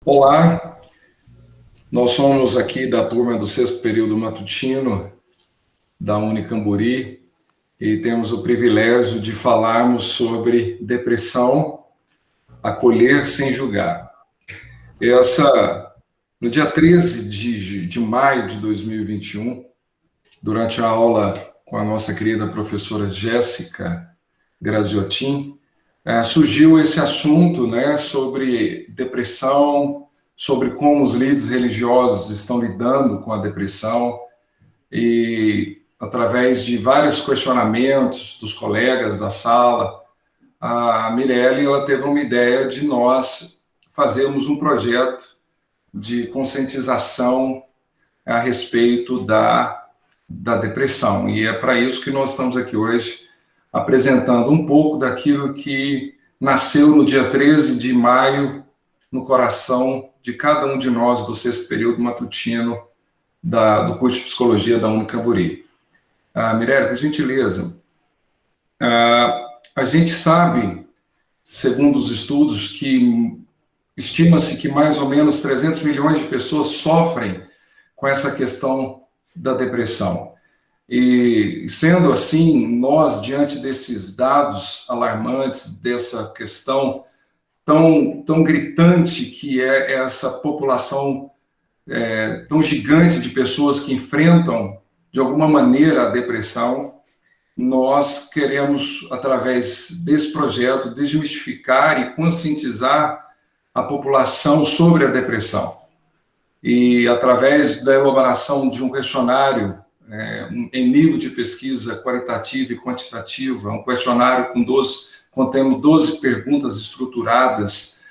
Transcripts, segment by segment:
Olá, nós somos aqui da turma do sexto período matutino da Unicamburi e temos o privilégio de falarmos sobre depressão, acolher sem julgar. No dia 13 de maio de 2021, durante a aula com a nossa querida professora Jéssica Graziotin, surgiu esse assunto, né, sobre depressão, sobre como os líderes religiosos estão lidando com a depressão e, através de vários questionamentos dos colegas da sala, a Mirelle ela teve uma ideia de nós fazermos um projeto de conscientização a respeito da depressão. E é para isso que nós estamos aqui hoje, apresentando um pouco daquilo que nasceu no dia 13 de maio, no coração de cada um de nós do sexto período matutino do curso de Psicologia da Unicamburi. Mirelle, por gentileza, a gente sabe, segundo os estudos, que estima-se que mais ou menos 300 milhões de pessoas sofrem com essa questão da depressão. E, sendo assim, nós, diante desses dados alarmantes, dessa questão tão gritante que é essa população tão gigante de pessoas que enfrentam, de alguma maneira, a depressão, nós queremos, através desse projeto, desmistificar e conscientizar a população sobre a depressão. E, através da elaboração de um questionário em nível de pesquisa qualitativa e quantitativa, um questionário contendo 12 perguntas estruturadas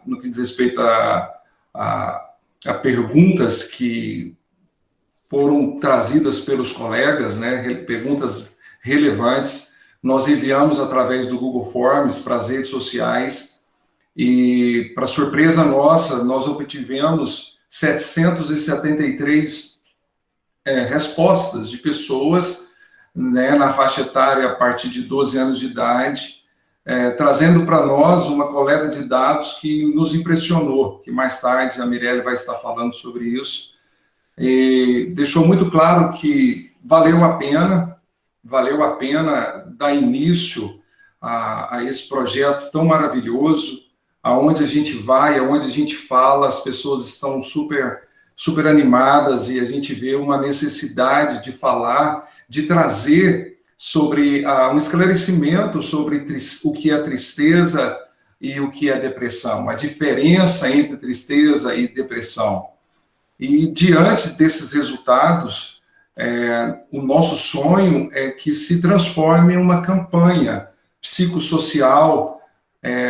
no que diz respeito a perguntas que foram trazidas pelos colegas, né, perguntas relevantes. Nós enviamos através do Google Forms para as redes sociais e, para surpresa nossa, nós obtivemos 773 respostas de pessoas, né, na faixa etária a partir de 12 anos de idade, trazendo para nós uma coleta de dados que nos impressionou, que mais tarde a Mirelle vai estar falando sobre isso, e deixou muito claro que valeu a pena dar início a esse projeto tão maravilhoso, aonde a gente vai, aonde a gente fala, as pessoas estão super animadas e a gente vê uma necessidade de falar, de trazer sobre um esclarecimento sobre o que é tristeza e o que é depressão, a diferença entre tristeza e depressão. E, diante desses resultados, o nosso sonho é que se transforme em uma campanha psicossocial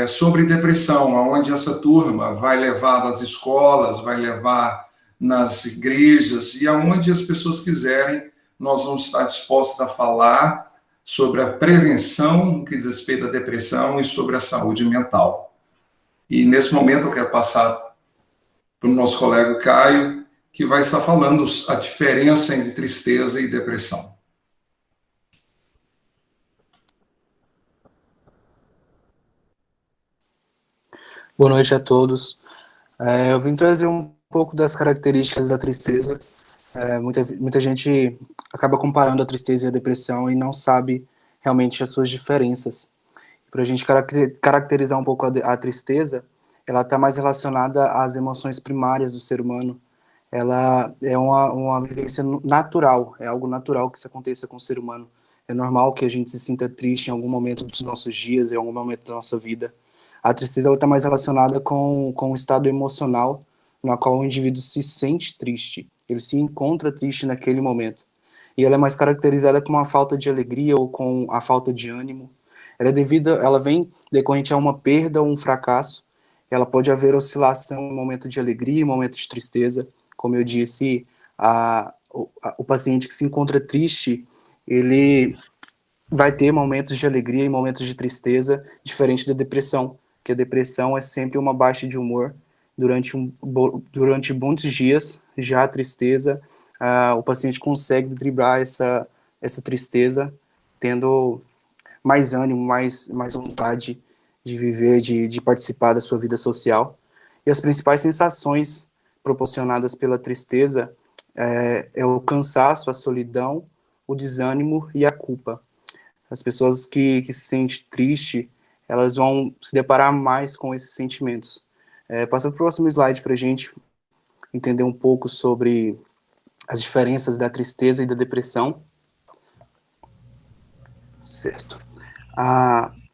sobre depressão, onde essa turma vai levar nas escolas, vai levar nas igrejas, e aonde as pessoas quiserem, nós vamos estar dispostos a falar sobre a prevenção no que diz respeito à depressão e sobre a saúde mental. E, nesse momento, eu quero passar para o nosso colega Caio, que vai estar falando a diferença entre tristeza e depressão. Boa noite a todos. Eu vim trazer um pouco das características da tristeza. Muita gente acaba comparando a tristeza e a depressão e não sabe realmente as suas diferenças. Para a gente caracterizar um pouco a tristeza, ela está mais relacionada às emoções primárias do ser humano. Ela é uma vivência natural, é algo natural que isso aconteça com o ser humano. É normal que a gente se sinta triste em algum momento dos nossos dias, em algum momento da nossa vida. A tristeza está mais relacionada com o estado emocional no qual o indivíduo se sente triste, ele se encontra triste naquele momento. E ela é mais caracterizada com uma falta de alegria ou com a falta de ânimo. Ela vem decorrente a uma perda ou um fracasso. Ela pode haver oscilação em momento de alegria e momento de tristeza. Como eu disse, o paciente que se encontra triste, ele vai ter momentos de alegria e momentos de tristeza, diferente da depressão, que a depressão é sempre uma baixa de humor durante muitos dias. Já a tristeza, o paciente consegue driblar essa tristeza, tendo mais ânimo, mais vontade de viver, de participar da sua vida social. E as principais sensações proporcionadas pela tristeza é o cansaço, a solidão, o desânimo e a culpa. As pessoas que se sentem tristes, elas vão se deparar mais com esses sentimentos. Passa para o próximo slide para a gente entender um pouco sobre as diferenças da tristeza e da depressão. Certo.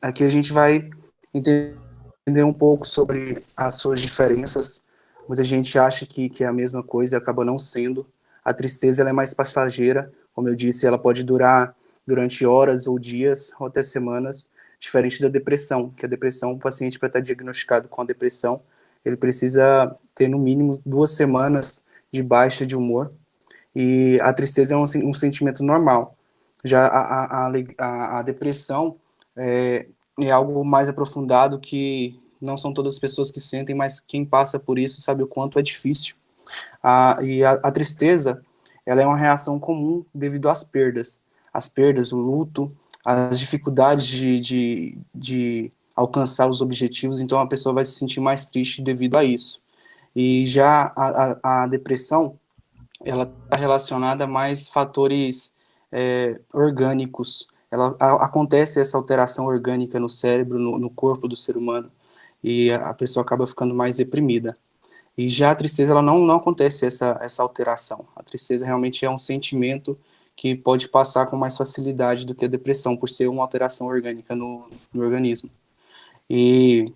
Aqui a gente vai entender um pouco sobre as suas diferenças. Muita gente acha que é a mesma coisa e acaba não sendo. A tristeza ela é mais passageira, como eu disse, ela pode durar durante horas ou dias ou até semanas, diferente da depressão, que a depressão, o paciente para estar diagnosticado com a depressão, ele precisa ter no mínimo 2 semanas de baixa de humor, e a tristeza é um sentimento normal. Já a depressão é algo mais aprofundado que não são todas as pessoas que sentem, mas quem passa por isso sabe o quanto é difícil. A tristeza, ela é uma reação comum devido às perdas. As perdas, o luto, as dificuldades de alcançar os objetivos, então a pessoa vai se sentir mais triste devido a isso. E já a depressão, ela está relacionada a mais fatores orgânicos. Acontece essa alteração orgânica no cérebro, no corpo do ser humano, e a pessoa acaba ficando mais deprimida. E já a tristeza, ela não acontece essa alteração. A tristeza realmente é um sentimento que pode passar com mais facilidade do que a depressão, por ser uma alteração orgânica no organismo. E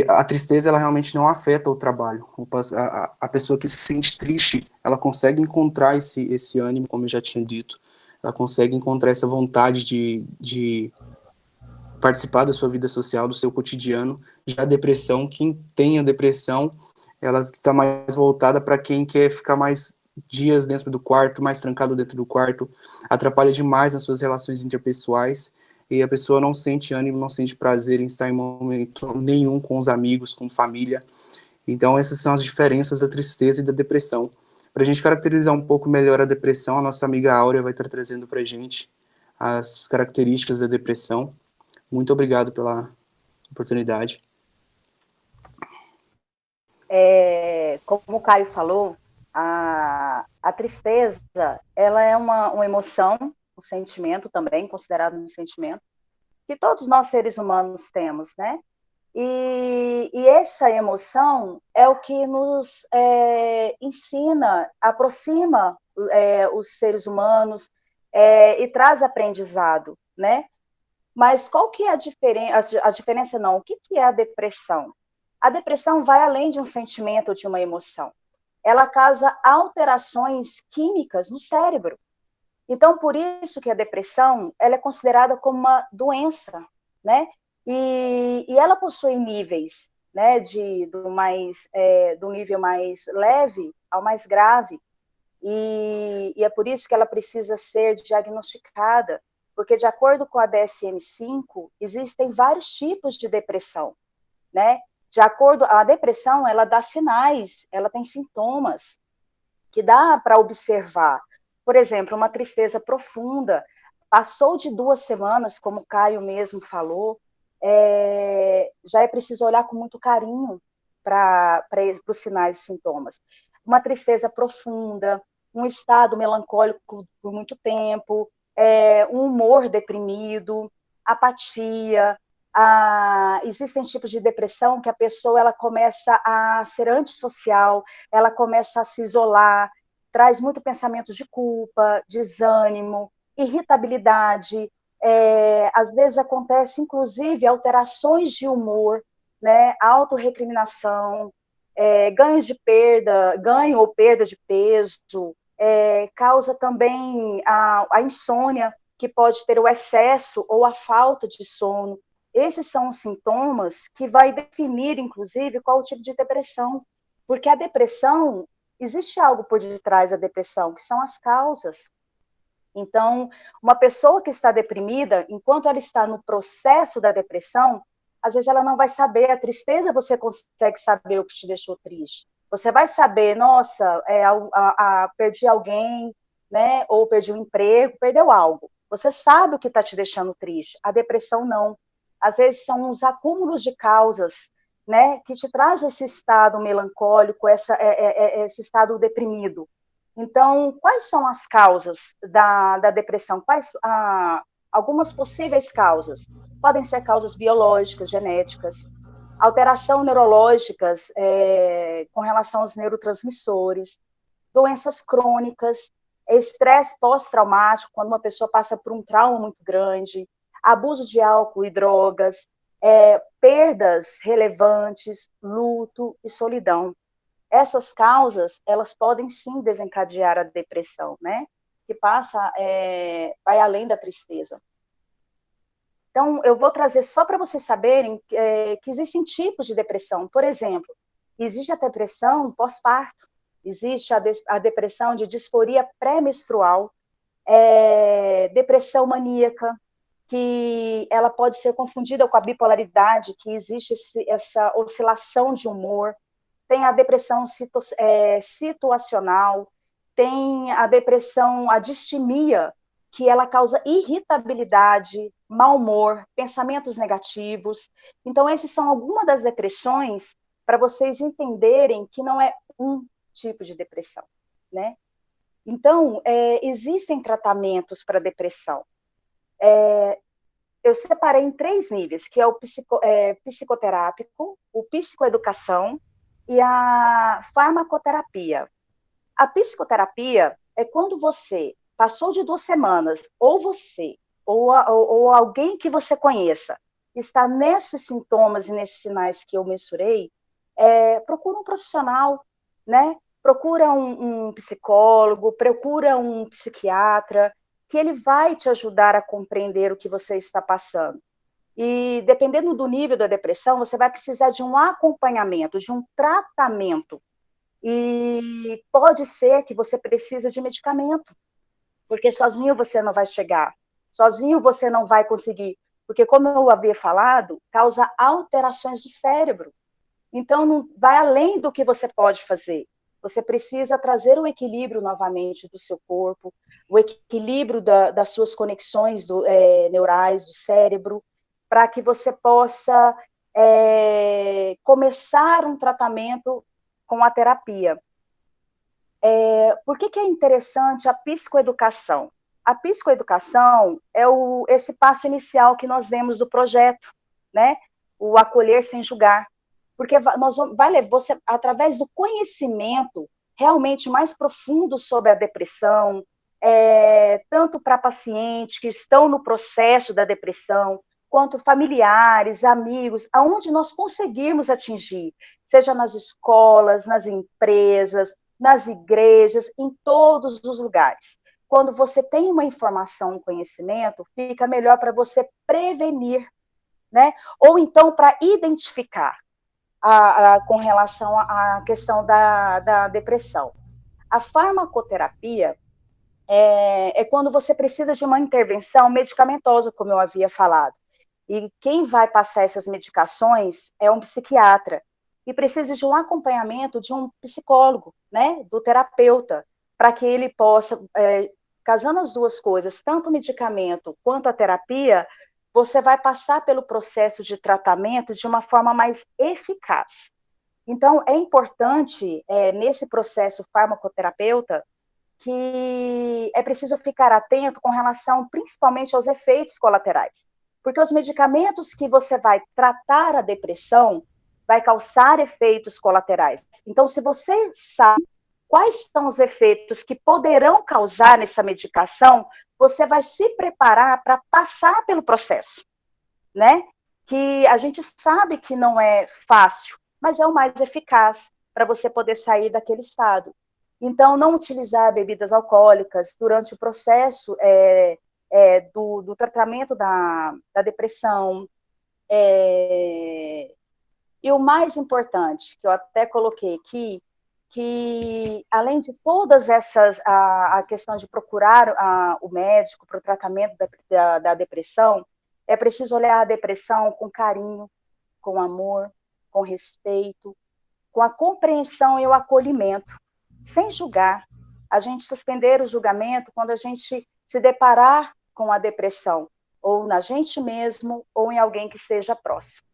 a tristeza, ela realmente não afeta o trabalho. A pessoa que se sente triste, ela consegue encontrar esse ânimo, como eu já tinha dito, ela consegue encontrar essa vontade de participar da sua vida social, do seu cotidiano. Já a depressão, quem tem a depressão, ela está mais voltada para quem quer ficar mais dias dentro do quarto, mais trancado dentro do quarto, atrapalha demais nas suas relações interpessoais, e a pessoa não sente ânimo, não sente prazer em estar em momento nenhum com os amigos, com família. Então essas são as diferenças da tristeza e da depressão. Para a gente caracterizar um pouco melhor a depressão, a nossa amiga Áurea vai estar trazendo para a gente as características da depressão. Muito obrigado pela oportunidade. Como o Caio falou, a tristeza, ela é uma emoção, um sentimento também, considerado um sentimento, que todos nós seres humanos temos, né? E essa emoção é o que nos ensina, aproxima os seres humanos e traz aprendizado, né? Mas qual que é a diferença? A diferença não, o que é a depressão? A depressão vai além de um sentimento ou de uma emoção. Ela causa alterações químicas no cérebro. Então, por isso que a depressão ela é considerada como uma doença, né? E ela possui níveis, né? Do nível mais leve ao mais grave. E é por isso que ela precisa ser diagnosticada, porque de acordo com a DSM-5, existem vários tipos de depressão, né? A depressão, ela dá sinais, ela tem sintomas que dá para observar. Por exemplo, uma tristeza profunda, passou de 2 semanas, como o Caio mesmo falou, já é preciso olhar com muito carinho para os sinais e sintomas. Uma tristeza profunda, um estado melancólico por muito tempo, um humor deprimido, apatia. Existem tipos de depressão que a pessoa ela começa a ser antissocial, ela começa a se isolar, traz muito pensamento de culpa, desânimo, irritabilidade, às vezes acontece inclusive alterações de humor, né, autorrecriminação, ganho ou perda de peso, causa também a insônia, que pode ter o excesso ou a falta de sono. Esses são os sintomas que vai definir, inclusive, qual o tipo de depressão. Porque a depressão, existe algo por detrás da depressão, que são as causas. Então, uma pessoa que está deprimida, enquanto ela está no processo da depressão, às vezes ela não vai saber. A tristeza, você consegue saber o que te deixou triste. Você vai saber, nossa, perdi alguém, né? Ou perdi um emprego, perdeu algo. Você sabe o que está te deixando triste. A depressão, não. Às vezes são os acúmulos de causas, né, que te traz esse estado melancólico, esse estado deprimido. Então, quais são as causas da depressão? Quais algumas possíveis causas? Podem ser causas biológicas, genéticas, alteração neurológicas com relação aos neurotransmissores, doenças crônicas, estresse pós-traumático, quando uma pessoa passa por um trauma muito grande, abuso de álcool e drogas, perdas relevantes, luto e solidão. Essas causas, elas podem sim desencadear a depressão, né? Que vai além da tristeza. Então, eu vou trazer só para vocês saberem que existem tipos de depressão. Por exemplo, existe a depressão pós-parto, existe a depressão de disforia pré-menstrual, depressão maníaca, que ela pode ser confundida com a bipolaridade, que existe essa oscilação de humor. Tem a depressão situacional, tem a depressão, a distimia, que ela causa irritabilidade, mau humor, pensamentos negativos. Então, essas são algumas das depressões para vocês entenderem que não é um tipo de depressão, né? Então, existem tratamentos para depressão. Eu separei em 3 níveis, que é o psicoterápico, o psicoeducação e a farmacoterapia. A psicoterapia é quando você passou de 2 semanas, ou você, ou alguém que você conheça, está nesses sintomas e nesses sinais que eu mensurei, procura um profissional, né? Procura um psicólogo, procura um psiquiatra, que ele vai te ajudar a compreender o que você está passando. E dependendo do nível da depressão, você vai precisar de um acompanhamento, de um tratamento. E pode ser que você precise de medicamento, porque sozinho você não vai chegar, sozinho você não vai conseguir, porque como eu havia falado, causa alterações do cérebro. Então, não vai além do que você pode fazer. Você precisa trazer o equilíbrio novamente do seu corpo, o equilíbrio das suas conexões neurais do cérebro, para que você possa começar um tratamento com a terapia. Por que é interessante a psicoeducação? A psicoeducação é esse passo inicial que nós demos do projeto, né? O acolher sem julgar. Porque você, através do conhecimento realmente mais profundo sobre a depressão, tanto para pacientes que estão no processo da depressão, quanto familiares, amigos, aonde nós conseguirmos atingir, seja nas escolas, nas empresas, nas igrejas, em todos os lugares. Quando você tem uma informação, um conhecimento, fica melhor para você prevenir, né? Ou então para identificar com relação à questão da depressão. A farmacoterapia é quando você precisa de uma intervenção medicamentosa, como eu havia falado. E quem vai passar essas medicações é um psiquiatra. E precisa de um acompanhamento de um psicólogo, né, do terapeuta, para que ele possa, casando as duas coisas, tanto o medicamento quanto a terapia, você vai passar pelo processo de tratamento de uma forma mais eficaz. Então, é importante, nesse processo farmacoterapeuta, que é preciso ficar atento com relação, principalmente, aos efeitos colaterais. Porque os medicamentos que você vai tratar a depressão vai causar efeitos colaterais. Então, se você sabe quais são os efeitos que poderão causar nessa medicação, você vai se preparar para passar pelo processo, né? Que a gente sabe que não é fácil, mas é o mais eficaz para você poder sair daquele estado. Então, não utilizar bebidas alcoólicas durante o processo do tratamento da depressão. E o mais importante, que eu até coloquei aqui, que além de todas essas, a questão de procurar o médico para o tratamento da depressão, é preciso olhar a depressão com carinho, com amor, com respeito, com a compreensão e o acolhimento, sem julgar. A gente suspender o julgamento quando a gente se deparar com a depressão, ou na gente mesmo, ou em alguém que esteja próximo.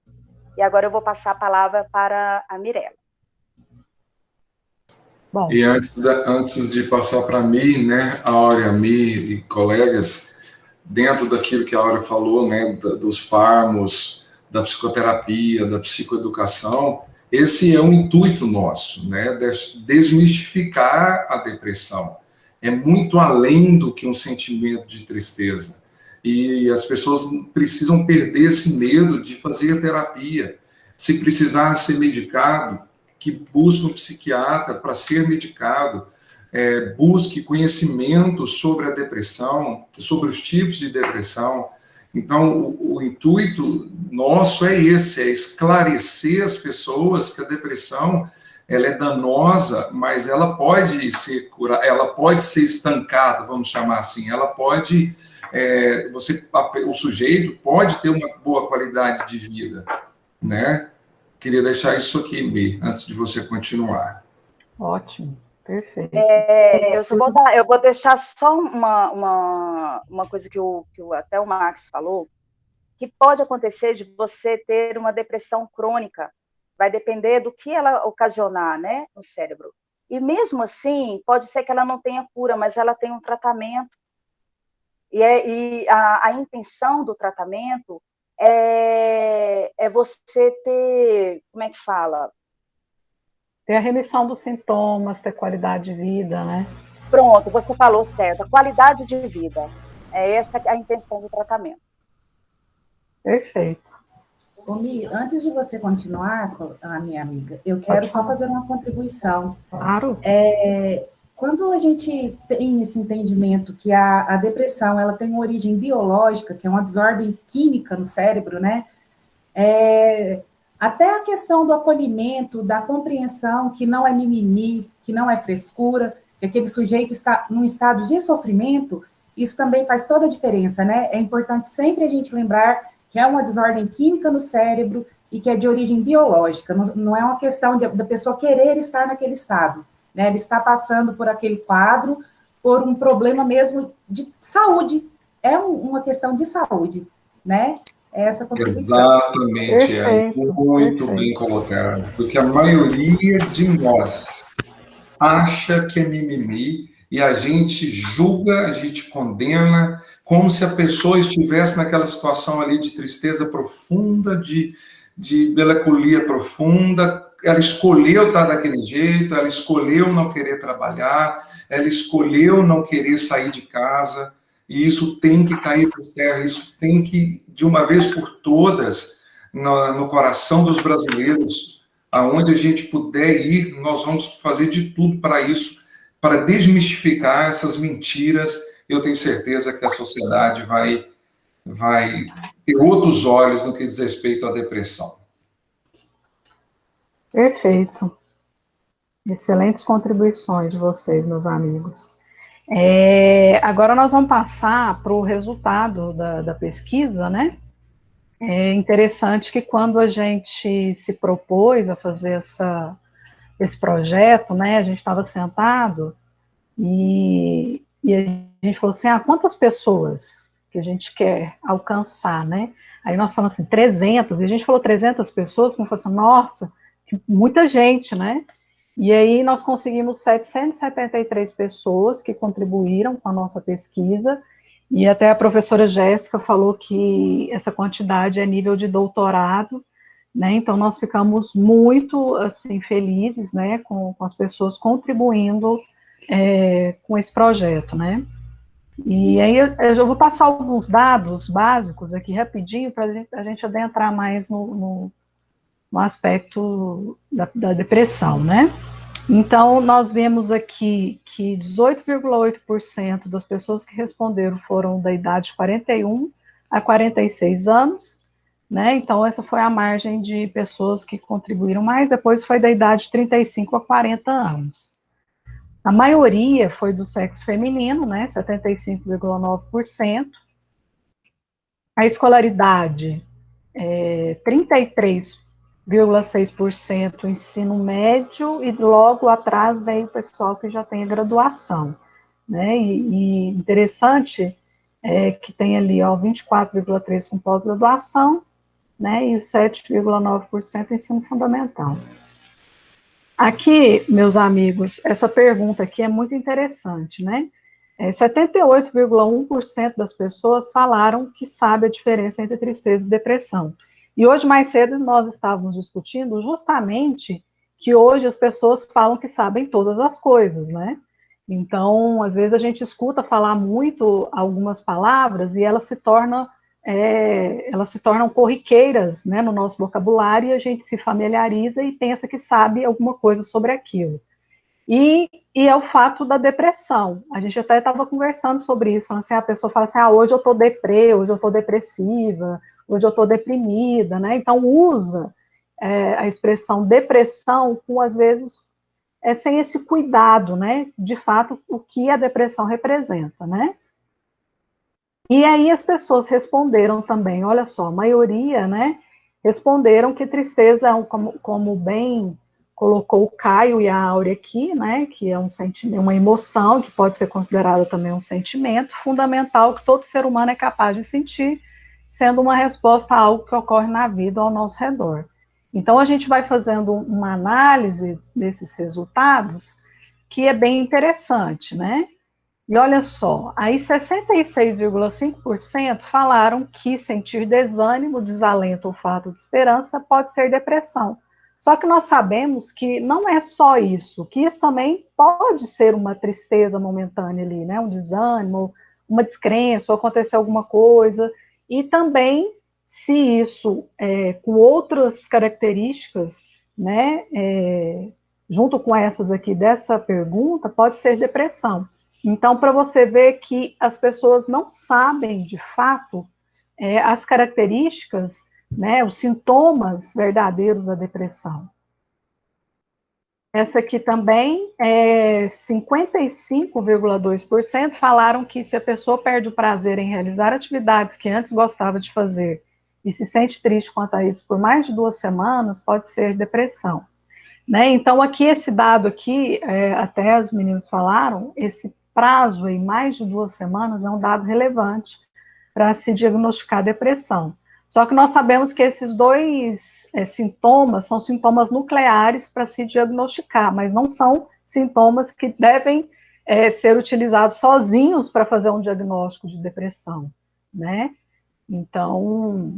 E agora eu vou passar a palavra para a Mirella. Bom. E antes de passar para mim, né, Áurea, Mi e colegas, dentro daquilo que a Áurea falou, né, dos farmos, da psicoterapia, da psicoeducação, esse é um intuito nosso, né, desmistificar a depressão. É muito além do que um sentimento de tristeza. E as pessoas precisam perder esse medo de fazer terapia. Se precisar ser medicado, que busque um psiquiatra para ser medicado, busque conhecimento sobre a depressão, sobre os tipos de depressão. Então, o intuito nosso é esse, é esclarecer as pessoas que a depressão ela é danosa, mas ela pode ser curada, ela pode ser estancada, vamos chamar assim, ela pode, o sujeito pode ter uma boa qualidade de vida, né? Queria deixar isso aqui, Mi, antes de você continuar. Ótimo, perfeito. Eu vou deixar só uma coisa que até o Max falou, que pode acontecer de você ter uma depressão crônica, vai depender do que ela ocasionar, né, no cérebro. E mesmo assim, pode ser que ela não tenha cura, mas ela tem um tratamento. E a intenção do tratamento é você ter, como é que fala? Ter a remissão dos sintomas, ter qualidade de vida, né? Pronto, você falou certo, a qualidade de vida. É essa a intenção do tratamento. Perfeito. Mi, antes de você continuar, a minha amiga, eu quero só fazer uma contribuição. Claro. Quando a gente tem esse entendimento que a depressão ela tem uma origem biológica, que é uma desordem química no cérebro, né? Até a questão do acolhimento, da compreensão que não é mimimi, que não é frescura, que aquele sujeito está num estado de sofrimento, isso também faz toda a diferença, né? É importante sempre a gente lembrar que é uma desordem química no cérebro e que é de origem biológica, não é uma questão da pessoa querer estar naquele estado, né? Ele está passando por aquele quadro, por um problema mesmo de saúde, é uma questão de saúde, né? Essa contribuição. Exatamente, muito bem colocado, porque a maioria de nós acha que é mimimi e a gente julga, a gente condena, como se a pessoa estivesse naquela situação ali de tristeza profunda, de melancolia profunda, ela escolheu estar daquele jeito, ela escolheu não querer trabalhar, ela escolheu não querer sair de casa, e isso tem que cair por terra, isso tem que, de uma vez por todas, no coração dos brasileiros, aonde a gente puder ir, nós vamos fazer de tudo para isso, para desmistificar essas mentiras. Eu tenho certeza que a sociedade vai ter outros olhos no que diz respeito à depressão. Perfeito. Excelentes contribuições de vocês, meus amigos. Agora nós vamos passar para o resultado da pesquisa, né? É interessante que quando a gente se propôs a fazer esse projeto, né, a gente estava sentado e a gente falou assim, quantas pessoas que a gente quer alcançar, né? Aí nós falamos assim, 300, e a gente falou 300 pessoas, como falou assim, nossa, muita gente, né? E aí nós conseguimos 773 pessoas que contribuíram com a nossa pesquisa, e até a professora Jéssica falou que essa quantidade é nível de doutorado, né? Então nós ficamos muito, assim, felizes, né, com as pessoas contribuindo com esse projeto, né? E aí eu vou passar alguns dados básicos aqui rapidinho para a gente adentrar mais no aspecto da depressão, né? Então, nós vemos aqui que 18,8% das pessoas que responderam foram da idade de 41 a 46 anos, né? Então, essa foi a margem de pessoas que contribuíram mais, depois foi da idade de 35 a 40 anos. A maioria foi do sexo feminino, né? 75,9%. A escolaridade, 33,6% ensino médio, e logo atrás vem o pessoal que já tem a graduação, né? E interessante que tem ali, 24,3% com pós-graduação né, e 7,9% ensino fundamental. Aqui, meus amigos, essa pergunta aqui é muito interessante, né? 78,1% das pessoas falaram que sabe a diferença entre tristeza e depressão. E hoje, mais cedo, nós estávamos discutindo justamente que hoje as pessoas falam que sabem todas as coisas, né? Então, às vezes a gente escuta falar muito algumas palavras e elas se tornam corriqueiras, né, no nosso vocabulário, e a gente se familiariza e pensa que sabe alguma coisa sobre aquilo. E é o fato da depressão. A gente até estava conversando sobre isso, falando assim, a pessoa fala assim, hoje eu estou deprê, hoje eu estou depressiva, hoje eu estou deprimida, né? Então usa a expressão depressão com, às vezes, sem esse cuidado, né? De fato, o que a depressão representa, né? E aí as pessoas responderam também, olha só, a maioria, né? Responderam que tristeza, como bem colocou o Caio e a Áurea aqui, né, que é um sentimento, uma emoção, que pode ser considerada também um sentimento fundamental que todo ser humano é capaz de sentir, sendo uma resposta a algo que ocorre na vida ao nosso redor. Então, a gente vai fazendo uma análise desses resultados, que é bem interessante, né? E olha só, aí 66,5% falaram que sentir desânimo, desalento ou falta de esperança pode ser depressão. Só que nós sabemos que não é só isso, que isso também pode ser uma tristeza momentânea ali, né? Um desânimo, uma descrença, ou acontecer alguma coisa. E também, se isso, com outras características, né, junto com essas aqui dessa pergunta, pode ser depressão. Então, para você ver que as pessoas não sabem, de fato, as características, né, os sintomas verdadeiros da depressão. Essa aqui também, 55,2% falaram que se a pessoa perde o prazer em realizar atividades que antes gostava de fazer e se sente triste quanto a isso por mais de 2 semanas, pode ser depressão. Né? Então, aqui, esse dado aqui, até os meninos falaram, esse prazo aí, mais de 2 semanas, é um dado relevante para se diagnosticar depressão. Só que nós sabemos que esses dois sintomas são sintomas nucleares para se diagnosticar, mas não são sintomas que devem ser utilizados sozinhos para fazer um diagnóstico de depressão, né? Então,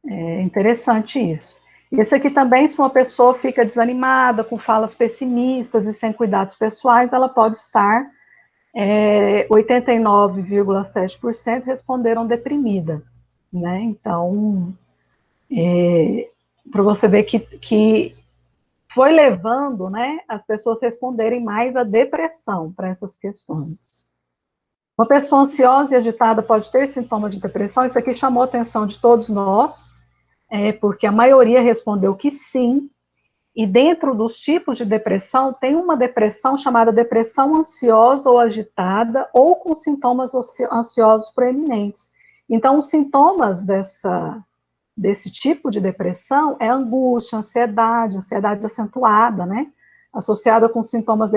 é interessante isso. Esse aqui também, se uma pessoa fica desanimada, com falas pessimistas e sem cuidados pessoais, ela pode estar, 89,7% responderam deprimida, né? Então, para você ver que foi levando, né, as pessoas responderem mais à depressão para essas questões. Uma pessoa ansiosa e agitada pode ter sintomas de depressão? Isso aqui chamou a atenção de todos nós, porque a maioria respondeu que sim, e dentro dos tipos de depressão, tem uma depressão chamada depressão ansiosa ou agitada, ou com sintomas ansiosos proeminentes. Então, os sintomas desse tipo de depressão é angústia, ansiedade acentuada, né? Associada com sintomas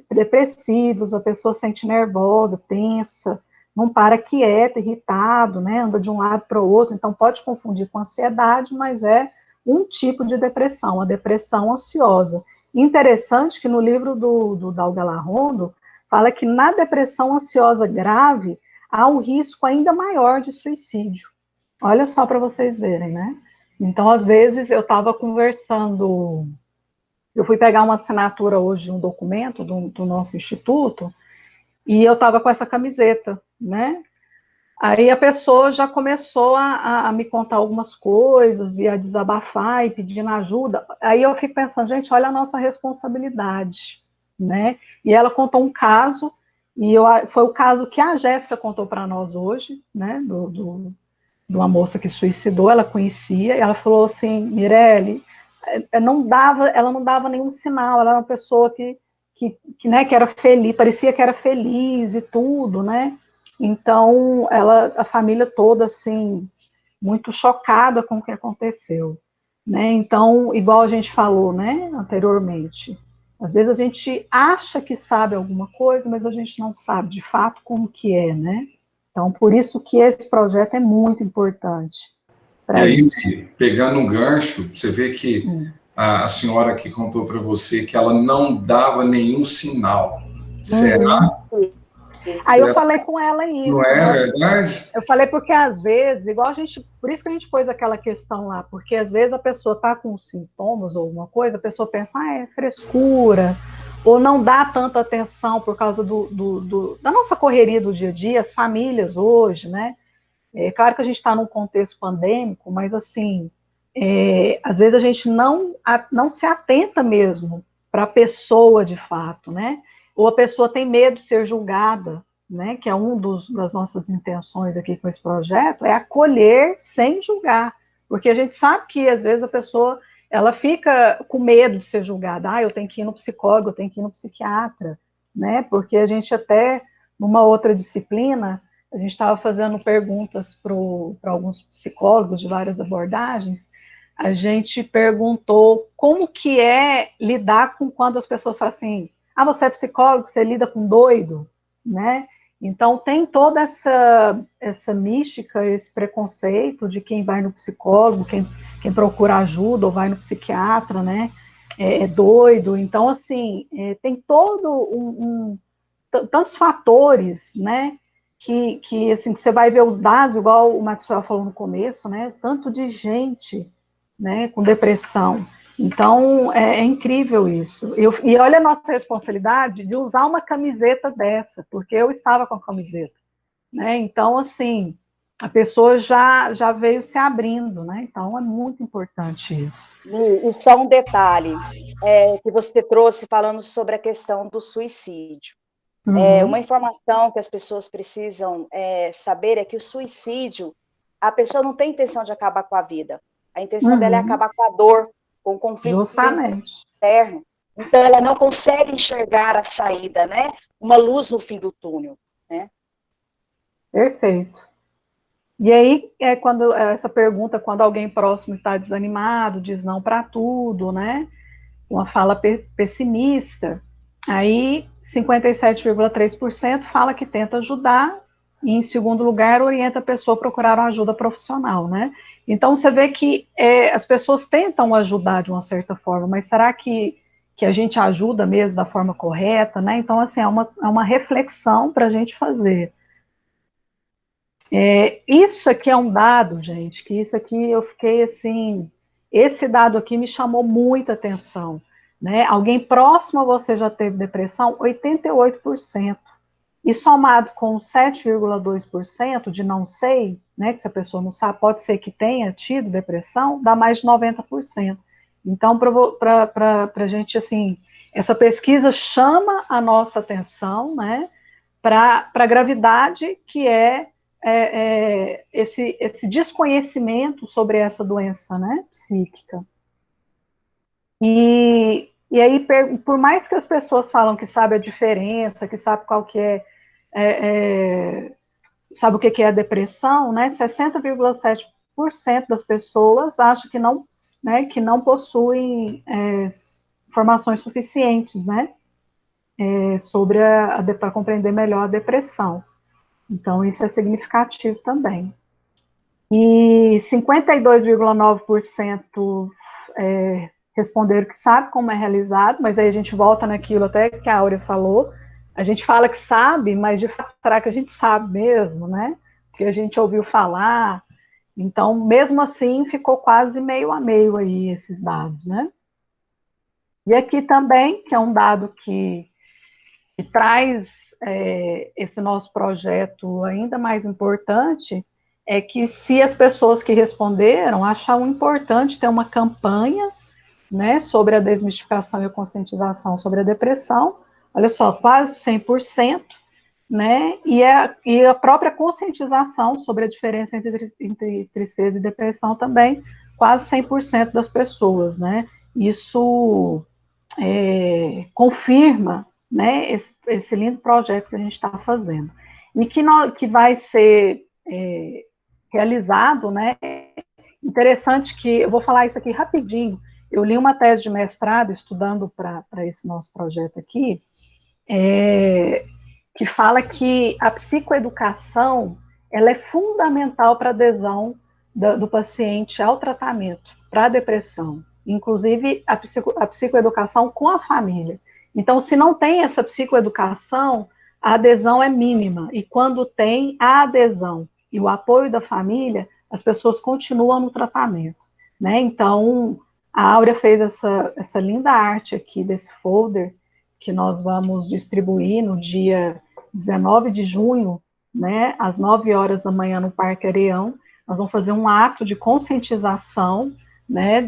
depressivos, a pessoa se sente nervosa, tensa, não para quieta, irritado, né? Anda de um lado para o outro, então pode confundir com ansiedade, mas é um tipo de depressão, a depressão ansiosa. Interessante que no livro do Dalgal Rondo, fala que na depressão ansiosa grave, há um risco ainda maior de suicídio. Olha só para vocês verem, né? Então, às vezes, eu estava conversando, eu fui pegar uma assinatura hoje de um documento do nosso instituto, e eu estava com essa camiseta, né? Aí a pessoa já começou a me contar algumas coisas, e a desabafar, e pedindo ajuda. Aí eu fico pensando, gente, olha a nossa responsabilidade, né? E ela contou um caso, e foi o caso que a Jéssica contou para nós hoje, né? De uma moça que suicidou, ela conhecia, e ela falou assim, Mirelle, ela não dava nenhum sinal, ela era uma pessoa que era feliz, parecia que era feliz e tudo, né? Então, a família toda, assim, muito chocada com o que aconteceu, né? Então, igual a gente falou, né, anteriormente, às vezes a gente acha que sabe alguma coisa, mas a gente não sabe de fato como que é, né? Então, por isso que esse projeto é muito importante, E aí, pegando um gancho, você vê que a senhora que contou para você que ela não dava nenhum sinal. Será? Aí eu falei com ela isso. Não é verdade? Eu falei porque às vezes, igual a gente, por isso que a gente pôs aquela questão lá, porque às vezes a pessoa está com sintomas ou alguma coisa, a pessoa pensa, é frescura, ou não dá tanta atenção por causa da nossa correria do dia a dia, as famílias hoje, né? É claro que a gente está num contexto pandêmico, mas assim, às vezes a gente não se atenta mesmo para a pessoa de fato, né? Ou a pessoa tem medo de ser julgada, né? Que é das nossas intenções aqui com esse projeto, é acolher sem julgar, porque a gente sabe que às vezes a pessoa ela fica com medo de ser julgada, eu tenho que ir no psicólogo, eu tenho que ir no psiquiatra, né? Porque a gente até, numa outra disciplina, a gente estava fazendo perguntas para alguns psicólogos de várias abordagens, a gente perguntou como que é lidar com quando as pessoas falam assim, você é psicólogo, você lida com doido, né? Então tem toda essa mística, esse preconceito de quem vai no psicólogo, quem procura ajuda ou vai no psiquiatra, né? É doido. Então, assim, tem todo tantos fatores, né? Que assim, que você vai ver os dados, igual o Maxwell falou no começo, né? Tanto de gente, né, com depressão. Então, é incrível isso. E olha a nossa responsabilidade de usar uma camiseta dessa, porque eu estava com a camiseta, né? Então, assim, a pessoa já veio se abrindo, né? Então, é muito importante isso. E só um detalhe que você trouxe falando sobre a questão do suicídio. Uma informação que as pessoas precisam saber é que o suicídio, a pessoa não tem intenção de acabar com a vida. A intenção dela é acabar com a dor, com o conflito interno. Então, ela não consegue enxergar a saída, né? Uma luz no fim do túnel, né? Perfeito. E aí, quando essa pergunta, quando alguém próximo está desanimado, diz não para tudo, né? Uma fala pessimista, aí 57,3% fala que tenta ajudar, e em segundo lugar, orienta a pessoa a procurar uma ajuda profissional, né? Então, você vê que as pessoas tentam ajudar de uma certa forma, mas será que a gente ajuda mesmo da forma correta, né? Então, assim, é uma reflexão para a gente fazer. Isso aqui é um dado, gente, que isso aqui eu fiquei assim, esse dado aqui me chamou muita atenção, né? Alguém próximo a você já teve depressão? 88%. E somado com 7,2% de não sei, né, que se a pessoa não sabe, pode ser que tenha tido depressão, dá mais de 90%. Então, para a gente, assim, essa pesquisa chama a nossa atenção, né, para a gravidade que esse desconhecimento sobre essa doença, né, psíquica. E aí, por mais que as pessoas falam que sabe a diferença, que sabe qual que sabe o que é a depressão, né, 60,7% das pessoas acham que não, né, que não possuem informações suficientes, né, sobre para compreender melhor a depressão. Então, isso é significativo também. E 52,9% responderam que sabe como é realizado, mas aí a gente volta naquilo até que a Áurea falou, a gente fala que sabe, mas de fato, será que a gente sabe mesmo, né? Porque a gente ouviu falar, então, mesmo assim, ficou quase meio a meio aí esses dados, né? E aqui também, que é um dado que traz esse nosso projeto ainda mais importante, é que se as pessoas que responderam acharam importante ter uma campanha, né, sobre a desmistificação e a conscientização sobre a depressão, olha só, quase 100%, né, e a própria conscientização sobre a diferença entre tristeza e depressão também, quase 100% das pessoas, né, isso confirma, né, esse lindo projeto que a gente está fazendo, e que vai ser realizado, né, interessante que, eu vou falar isso aqui rapidinho, eu li uma tese de mestrado estudando para esse nosso projeto aqui, que fala que a psicoeducação, ela é fundamental para a adesão do paciente ao tratamento para a depressão, inclusive a psicoeducação com a família. Então, se não tem essa psicoeducação, a adesão é mínima, e quando tem a adesão e o apoio da família, as pessoas continuam no tratamento, né? Então, a Áurea fez essa linda arte aqui desse folder, que nós vamos distribuir no dia 19 de junho, né, às 9 horas da manhã no Parque Areião. Nós vamos fazer um ato de conscientização, né,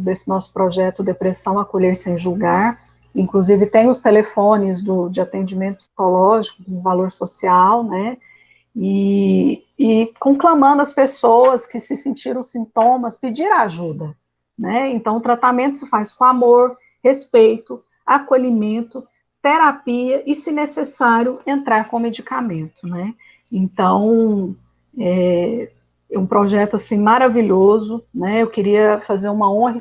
desse nosso projeto Depressão Acolher Sem Julgar. Inclusive tem os telefones de atendimento psicológico, com valor social, né, e conclamando as pessoas que se sentiram sintomas, pedir ajuda, né? Então, o tratamento se faz com amor, respeito, acolhimento, terapia e, se necessário, entrar com medicamento, né? Então, é um projeto, assim, maravilhoso, né? Eu queria fazer uma honra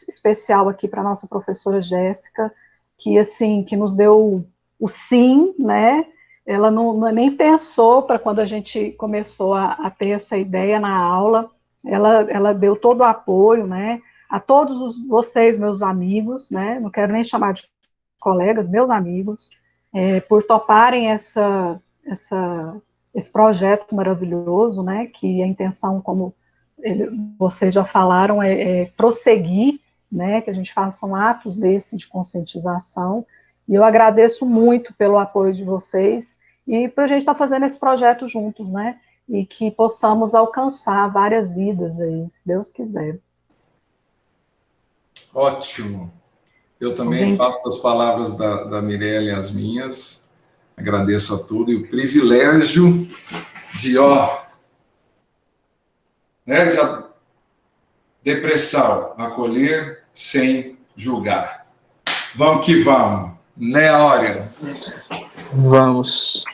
especial aqui para a nossa professora Jéssica, que, assim, que nos deu o sim, né? Ela nem pensou para quando a gente começou a ter essa ideia na aula, ela deu todo o apoio, né? A todos vocês, meus amigos, né? Não quero nem chamar de colegas, meus amigos, por toparem esse projeto maravilhoso, né? Que a intenção, como vocês já falaram, é prosseguir, né? Que a gente faça atos desse de conscientização. E eu agradeço muito pelo apoio de vocês e para a gente estar fazendo esse projeto juntos, né? E que possamos alcançar várias vidas aí, se Deus quiser. Ótimo. Eu também faço das palavras da Mirelle as minhas. Agradeço a tudo e o privilégio de, né, de depressão, acolher sem julgar. Vamos que vamos. Né, Áurea? Vamos.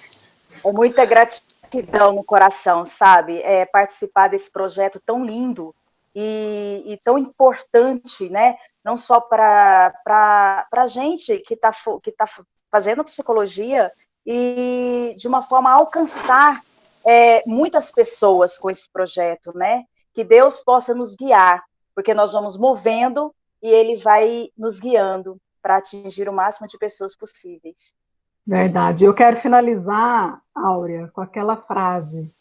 É muita gratidão no coração, sabe? Participar desse projeto tão lindo e tão importante, né? Não só para a gente que tá fazendo psicologia e de uma forma a alcançar muitas pessoas com esse projeto, né? Que Deus possa nos guiar, porque nós vamos movendo e Ele vai nos guiando para atingir o máximo de pessoas possíveis. Verdade. Eu quero finalizar, Áurea, com aquela frase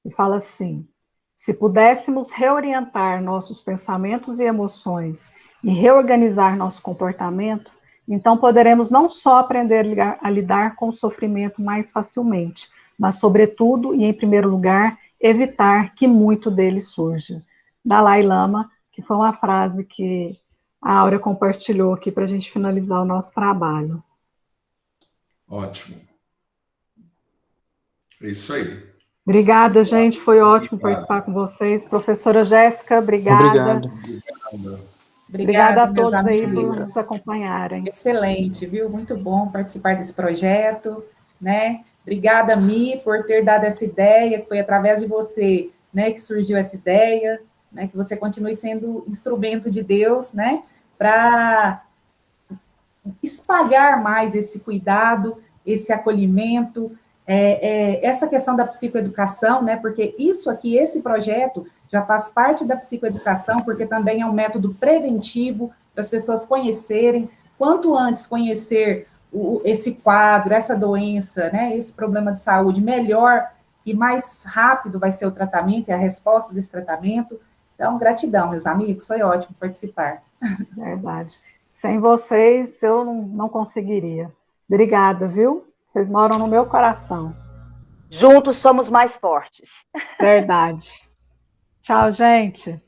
que fala assim: se pudéssemos reorientar nossos pensamentos e emoções e reorganizar nosso comportamento, então poderemos não só aprender a lidar com o sofrimento mais facilmente, mas, sobretudo, e em primeiro lugar, evitar que muito dele surja. Dalai Lama, que foi uma frase que a Áurea compartilhou aqui para a gente finalizar o nosso trabalho. Ótimo. É isso aí. Obrigada, gente. Foi ótimo participar com vocês. Professora Jéssica, obrigada. Obrigada a todos aí por nos acompanharem. Excelente, viu? Muito bom participar desse projeto, né? Obrigada, Mi, por ter dado essa ideia, que foi através de você, né, que surgiu essa ideia, né, que você continue sendo instrumento de Deus, né, para espalhar mais esse cuidado, esse acolhimento, essa questão da psicoeducação, né, porque isso aqui, esse projeto, já faz parte da psicoeducação, porque também é um método preventivo para as pessoas conhecerem, quanto antes conhecer esse quadro, essa doença, né, esse problema de saúde, melhor e mais rápido vai ser o tratamento e a resposta desse tratamento. Então, gratidão, meus amigos, foi ótimo participar. Verdade. Sem vocês, eu não conseguiria. Obrigada, viu? Vocês moram no meu coração. Juntos somos mais fortes. Verdade. Tchau, gente.